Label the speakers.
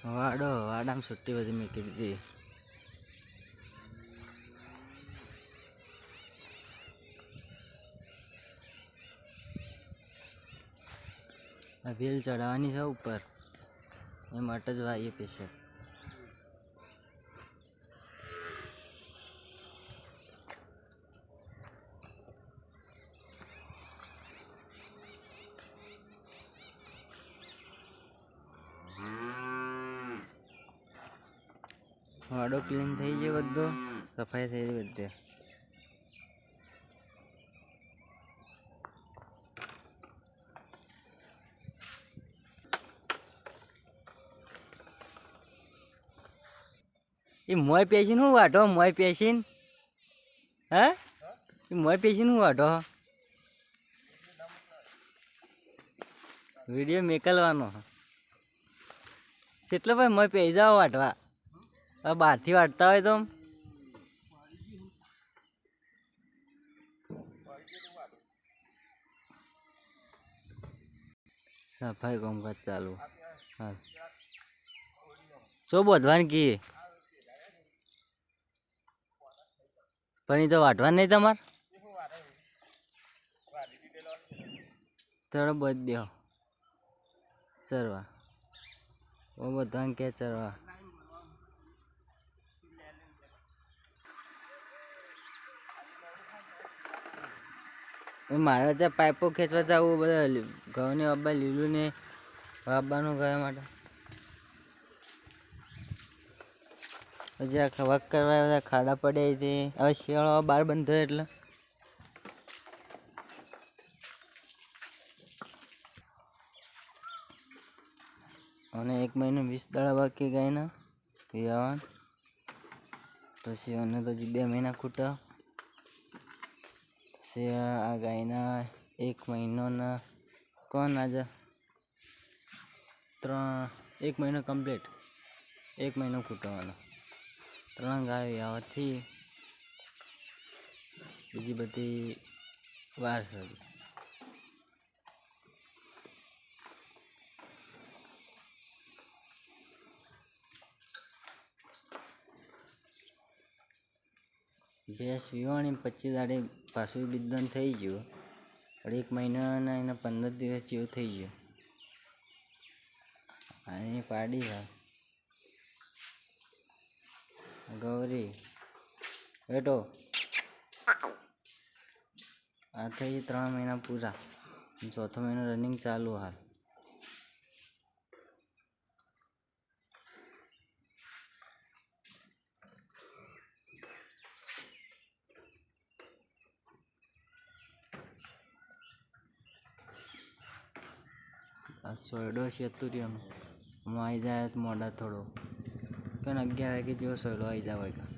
Speaker 1: વાડો વાડામાં સુટ્ટી બધી મૂકી દીધી. આ વેલ ચડાવવાની છે ઉપર, એ માટે જ વાઈએ પેશર. વાડો ક્લીન થઈ ગયો બધો, સફાઈ થઈ ગઈ બધે. એ મોય પેશીને હું વાટો, મોય પેશીને હે એ મોય પેશીને હું વાટો વિડીયો મેકલવાનો કેટલો ભાઈ મોય પેઈ જાઓ વાટવા. હવે બહારથી વાટતા હોય તો સફાઈ કામકાજ ચાલુ. હા શું બોધવાની કી પણ એ તો વાટવા નહીં તમારે થોડો બધ દો ચરવા ઓ બધાને કે ચરવા. મારે ત્યાં પાઇપો ખેંચવા જવું બધા ઘઉં ને વાબા લીલું ને વાબવાનું ગયા માટે હજી આ ખવાક કરવા બધા ખાડા પડ્યા તે. હવે શિયાળો બહાર બંધ થયો એટલે અને 1 મહિનો 20 દાડા બાકી ગાયના પીવાના. પછી અને તો 2 મહિના ખૂટા પછી આ ગાયના 1 મહિનોના કોણ આજે 1 મહિનો કમ્પ્લીટ, 1 મહિનો ખૂટવાનો. 3 ગાય આવવાથી બીજી બધી વાર છે. ભેંસ વિવાણી 25 દાડે પાછું બિદન થઈ ગયું. 1 મહિનાના એના 15 દિવસ જેવું થઈ ગયું. અને પાડી છે ગૌરી બેટો. આ થઈ 3 મહિના પૂરા, 4થો મહિનો રનિંગ ચાલુ હાલ. આ સોયડો છેતુરિયાનો આવી જાય મોડા થોડો કે 11 વાગે જેવો સોયડો આવી જાય હોય.